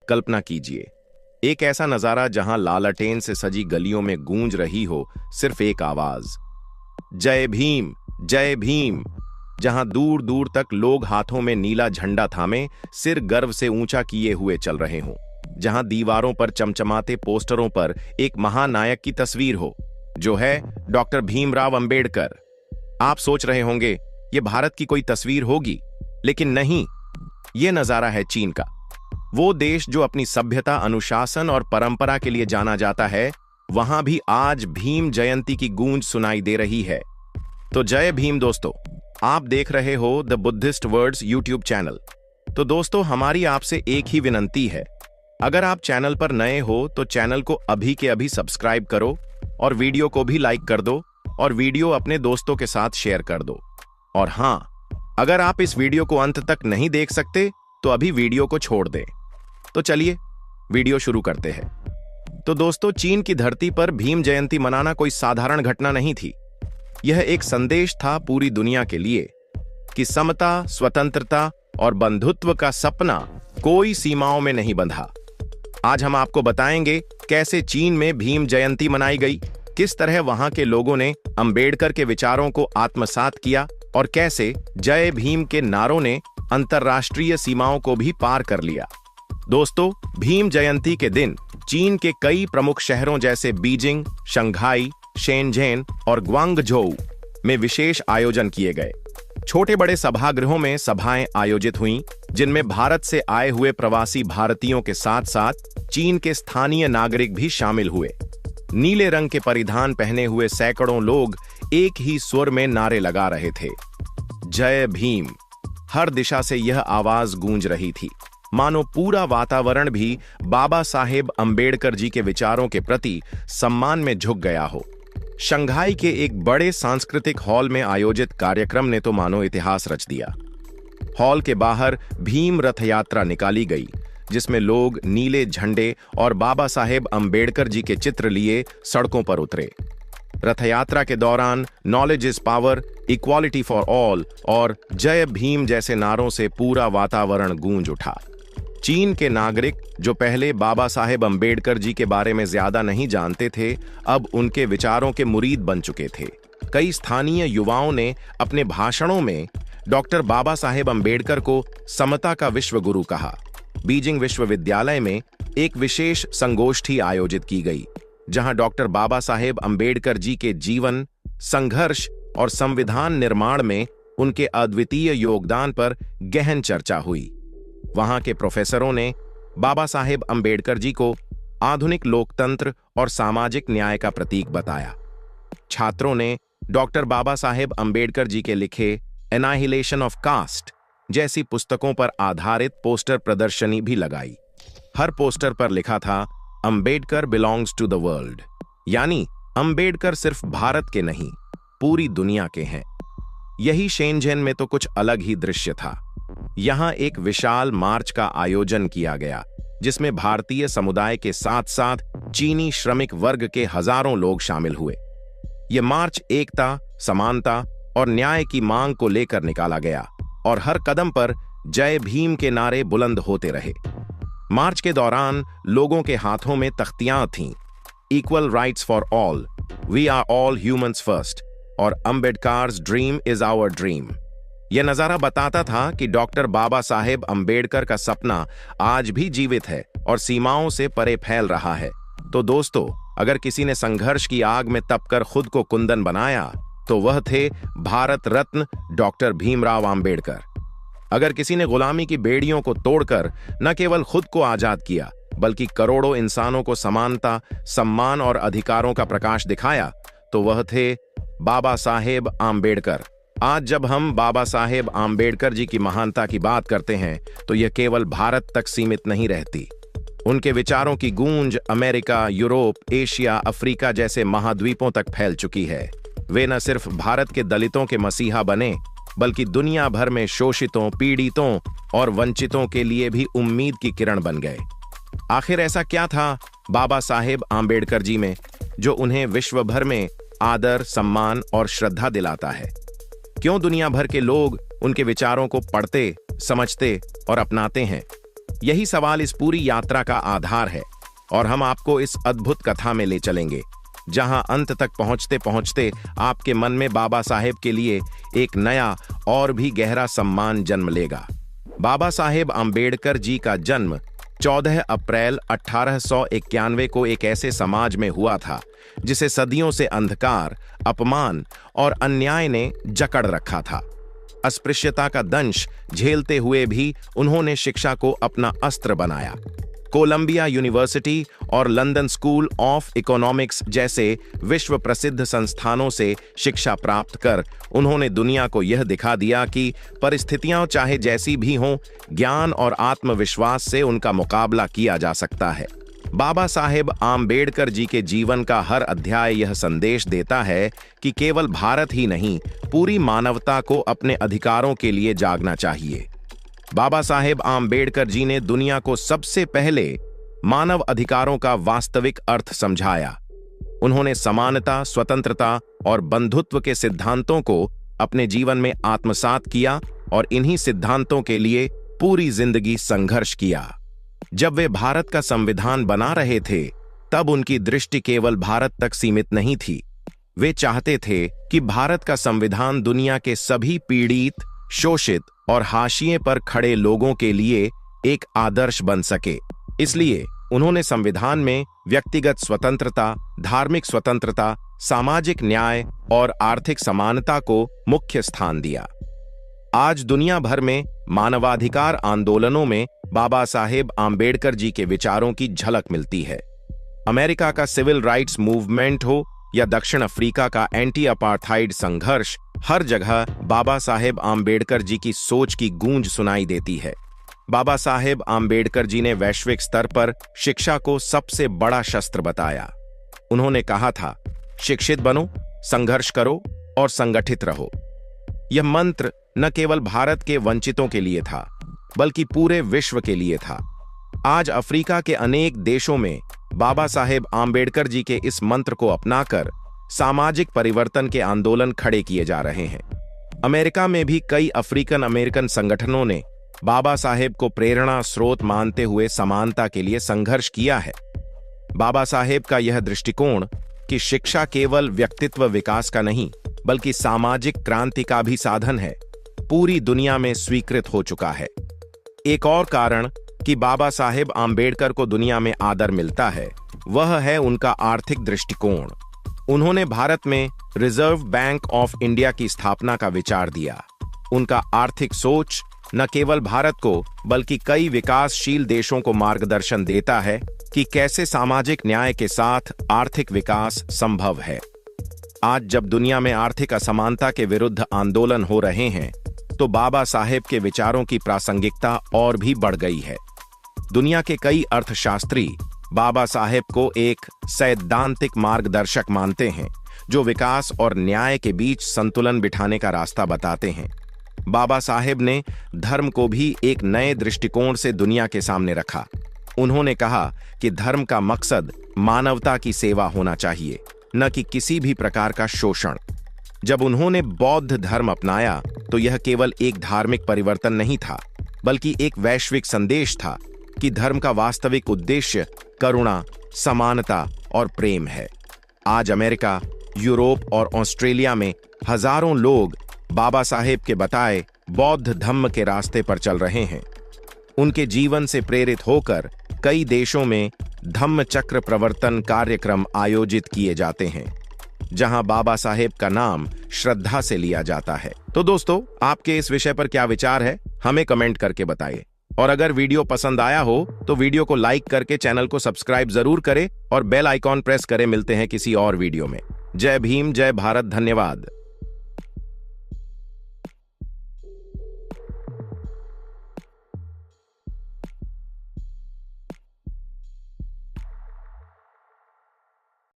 कल्पना कीजिए, एक ऐसा नजारा जहां लालटेन से सजी गलियों में गूंज रही हो सिर्फ एक आवाज, जय भीम, जय भीम। जहां दूर दूर तक लोग हाथों में नीला झंडा थामे सिर गर्व से ऊंचा किए हुए चल रहे हों। जहां दीवारों पर चमचमाते पोस्टरों पर एक महानायक की तस्वीर हो, जो है डॉक्टर भीमराव अंबेडकर। आप सोच रहे होंगे ये भारत की कोई तस्वीर होगी, लेकिन नहीं, ये नजारा है चीन का। वो देश जो अपनी सभ्यता, अनुशासन और परंपरा के लिए जाना जाता है, वहां भी आज भीम जयंती की गूंज सुनाई दे रही है। तो जय भीम दोस्तों, आप देख रहे हो the Buddhist words YouTube channel. तो दोस्तों, हमारी आपसे एक ही विनंती है, अगर आप चैनल पर नए हो तो चैनल को अभी के अभी सब्सक्राइब करो और वीडियो को भी लाइक कर दो और वीडियो अपने दोस्तों के साथ शेयर कर दो। और हां, अगर आप इस वीडियो को अंत तक नहीं देख सकते तो अभी वीडियो को छोड़ दें। तो चलिए वीडियो शुरू करते हैं। तो दोस्तों, चीन की धरती पर भीम जयंती मनाना कोई साधारण घटना नहीं थी। यह एक संदेश था पूरी दुनिया के लिए कि समता, स्वतंत्रता और बंधुत्व का सपना कोई सीमाओं में नहीं बंधा। आज हम आपको बताएंगे कैसे चीन में भीम जयंती मनाई गई, किस तरह वहां के लोगों ने अंबेडकर के विचारों को आत्मसात किया और कैसे जय भीम के नारों ने अंतर्राष्ट्रीय सीमाओं को भी पार कर लिया। दोस्तों, भीम जयंती के दिन चीन के कई प्रमुख शहरों जैसे बीजिंग, शंघाई, शेनझेन और ग्वांगझोउ में विशेष आयोजन किए गए। छोटे बड़े सभागृहों में सभाएं आयोजित हुईं, जिनमें भारत से आए हुए प्रवासी भारतीयों के साथ साथ चीन के स्थानीय नागरिक भी शामिल हुए। नीले रंग के परिधान पहने हुए सैकड़ों लोग एक ही स्वर में नारे लगा रहे थे, जय भीम। हर दिशा से यह आवाज गूंज रही थी, मानो पूरा वातावरण भी बाबा साहेब अंबेडकर जी के विचारों के प्रति सम्मान में झुक गया हो। शंघाई के एक बड़े सांस्कृतिक हॉल में आयोजित कार्यक्रम ने तो मानो इतिहास रच दिया। हॉल के बाहर भीम रथ यात्रा निकाली गई, जिसमें लोग नीले झंडे और बाबा साहेब अंबेडकर जी के चित्र लिए सड़कों पर उतरे। रथ यात्रा के दौरान knowledge is power, equality for all और जय भीम जैसे नारों से पूरा वातावरण गूंज उठा। चीन के नागरिक जो पहले बाबा साहेब अंबेडकर जी के बारे में ज्यादा नहीं जानते थे, अब उनके विचारों के मुरीद बन चुके थे। कई स्थानीय युवाओं ने अपने भाषणों में डॉक्टर बाबा साहेब अंबेडकर को समता का विश्व गुरु कहा। बीजिंग विश्वविद्यालय में एक विशेष संगोष्ठी आयोजित की गई, जहां डॉक्टर बाबा साहेब अंबेडकर जी के जीवन, संघर्ष और संविधान निर्माण में उनके अद्वितीय योगदान पर गहन चर्चा हुई। वहां के प्रोफेसरों ने बाबा साहेब अंबेडकर जी को आधुनिक लोकतंत्र और सामाजिक न्याय का प्रतीक बताया। छात्रों ने डॉक्टर बाबा साहेब अंबेडकर जी के लिखे एनाहिलेशन ऑफ कास्ट जैसी पुस्तकों पर आधारित पोस्टर प्रदर्शनी भी लगाई। हर पोस्टर पर लिखा था, Ambedkar belongs to the world, यानी अंबेडकर सिर्फ भारत के नहीं, पूरी दुनिया के हैं। यही शेनझेन में तो कुछ अलग ही दृश्य था। यहां एक विशाल मार्च का आयोजन किया गया, जिसमें भारतीय समुदाय के साथ साथ चीनी श्रमिक वर्ग के हजारों लोग शामिल हुए। यह मार्च एकता, समानता और न्याय की मांग को लेकर निकाला गया और हर कदम पर जय भीम के नारे बुलंद होते रहे। मार्च के दौरान लोगों के हाथों में तख्तियां थीं, equal rights for all, we are all humans first और Ambedkar's dream is our dream. यह नजारा बताता था कि डॉक्टर बाबा साहेब अंबेडकर का सपना आज भी जीवित है और सीमाओं से परे फैल रहा है। तो दोस्तों, अगर किसी ने संघर्ष की आग में तपकर खुद को कुंदन बनाया, तो वह थे भारत रत्न डॉक्टर भीमराव अंबेडकर। अगर किसी ने गुलामी की बेड़ियों को तोड़कर न केवल खुद को आजाद किया, बल्कि करोड़ों इंसानों को समानता, सम्मान और अधिकारों का प्रकाश दिखाया, तो वह थे बाबा साहेब अंबेडकर। आज जब हम बाबा साहेब अंबेडकर जी की महानता की बात करते हैं, तो यह केवल भारत तक सीमित नहीं रहती। उनके विचारों की गूंज अमेरिका, यूरोप, एशिया, अफ्रीका जैसे महाद्वीपों तक फैल चुकी है। वे न सिर्फ भारत के दलितों के मसीहा बने, बल्कि दुनिया भर में शोषितों, पीड़ितों और वंचितों के लिए भी उम्मीद की किरण बन गए। आखिर ऐसा क्या था बाबा साहेब अंबेडकर जी में, जो उन्हें विश्व भर में आदर, सम्मान और श्रद्धा दिलाता है? क्यों दुनिया भर के लोग उनके विचारों को पढ़ते, समझते और अपनाते हैं? यही सवाल इस पूरी यात्रा का आधार है और हम आपको इस अद्भुत कथा में ले चलेंगे, जहां अंत तक पहुंचते पहुंचते आपके मन में बाबा साहेब के लिए एक नया और भी गहरा सम्मान जन्म लेगा। बाबा साहेब आम्बेडकर जी का जन्म 14 अप्रैल 1891 को एक ऐसे समाज में हुआ था जिसे सदियों से अंधकार, अपमान और अन्याय ने जकड़ रखा था। अस्पृश्यता का दंश झेलते हुए भी उन्होंने शिक्षा को अपना अस्त्र बनाया। कोलंबिया यूनिवर्सिटी और लंदन स्कूल ऑफ इकोनॉमिक्स जैसे विश्व प्रसिद्ध संस्थानों से शिक्षा प्राप्त कर उन्होंने दुनिया को यह दिखा दिया कि परिस्थितियां चाहे जैसी भी हों, ज्ञान और आत्मविश्वास से उनका मुकाबला किया जा सकता है। बाबा साहेब आम्बेडकर जी के जीवन का हर अध्याय यह संदेश देता है कि केवल भारत ही नहीं, पूरी मानवता को अपने अधिकारों के लिए जागना चाहिए। बाबा साहेब आम्बेडकर जी ने दुनिया को सबसे पहले मानव अधिकारों का वास्तविक अर्थ समझाया। उन्होंने समानता, स्वतंत्रता और बंधुत्व के सिद्धांतों को अपने जीवन में आत्मसात किया और इन्हीं सिद्धांतों के लिए पूरी जिंदगी संघर्ष किया। जब वे भारत का संविधान बना रहे थे, तब उनकी दृष्टि केवल भारत तक सीमित नहीं थी। वे चाहते थे कि भारत का संविधान दुनिया के सभी पीड़ित, शोषित और हाशिए पर खड़े लोगों के लिए एक आदर्श बन सके। इसलिए उन्होंने संविधान में व्यक्तिगत स्वतंत्रता, धार्मिक स्वतंत्रता, सामाजिक न्याय और आर्थिक समानता को मुख्य स्थान दिया। आज दुनिया भर में मानवाधिकार आंदोलनों में बाबा साहेब आम्बेडकर जी के विचारों की झलक मिलती है। अमेरिका का सिविल राइट्स मूवमेंट हो या दक्षिण अफ्रीका का एंटी अपार्थाइड संघर्ष, हर जगह बाबा साहेब आम्बेडकर जी की सोच की गूंज सुनाई देती है। बाबा साहेब आम्बेडकर जी ने वैश्विक स्तर पर शिक्षा को सबसे बड़ा शस्त्र बताया। उन्होंने कहा था, शिक्षित बनो, संघर्ष करो और संगठित रहो। यह मंत्र न केवल भारत के वंचितों के लिए था, बल्कि पूरे विश्व के लिए था। आज अफ्रीका के अनेक देशों में बाबा साहेब आम्बेडकर जी के इस मंत्र को अपनाकर सामाजिक परिवर्तन के आंदोलन खड़े किए जा रहे हैं। अमेरिका में भी कई अफ्रीकन अमेरिकन संगठनों ने बाबा साहेब को प्रेरणा स्रोत मानते हुए समानता के लिए संघर्ष किया है। बाबा साहेब का यह दृष्टिकोण कि शिक्षा केवल व्यक्तित्व विकास का नहीं, बल्कि सामाजिक क्रांति का भी साधन है, पूरी दुनिया में स्वीकृत हो चुका है। एक और कारण कि बाबा साहेब आम्बेडकर को दुनिया में आदर मिलता है, वह है उनका आर्थिक दृष्टिकोण। उन्होंने भारत में रिजर्व बैंक ऑफ इंडिया की स्थापना का विचार दिया। उनका आर्थिक सोच न केवल भारत को बल्कि कई विकासशील देशों को मार्गदर्शन देता है कि कैसे सामाजिक न्याय के साथ आर्थिक विकास संभव है। आज जब दुनिया में आर्थिक असमानता के विरुद्ध आंदोलन हो रहे हैं, तो बाबा साहेब के विचारों की प्रासंगिकता और भी बढ़ गई है। दुनिया के कई अर्थशास्त्री बाबा साहेब को एक सैद्धांतिक मार्गदर्शक मानते हैं, जो विकास और न्याय के बीच संतुलन बिठाने का रास्ता बताते हैं। बाबा साहेब ने धर्म को भी एक नए दृष्टिकोण से दुनिया के सामने रखा। उन्होंने कहा कि धर्म का मकसद मानवता की सेवा होना चाहिए, न कि किसी भी प्रकार का शोषण। जब उन्होंने बौद्ध धर्म अपनाया, तो यह केवल एक धार्मिक परिवर्तन नहीं था, बल्कि एक वैश्विक संदेश था कि धर्म का वास्तविक उद्देश्य करुणा, समानता और प्रेम है। आज अमेरिका, यूरोप और ऑस्ट्रेलिया में हजारों लोग बाबा साहेब के बताए बौद्ध धम्म के रास्ते पर चल रहे हैं। उनके जीवन से प्रेरित होकर कई देशों में धम्म चक्र प्रवर्तन कार्यक्रम आयोजित किए जाते हैं, जहां बाबा साहेब का नाम श्रद्धा से लिया जाता है। तो दोस्तों, आपके इस विषय पर क्या विचार है, हमें कमेंट करके बताइए। और अगर वीडियो पसंद आया हो तो वीडियो को लाइक करके चैनल को सब्सक्राइब जरूर करें और बेल आइकॉन प्रेस करें। मिलते हैं किसी और वीडियो में। जय भीम, जय भारत, धन्यवाद।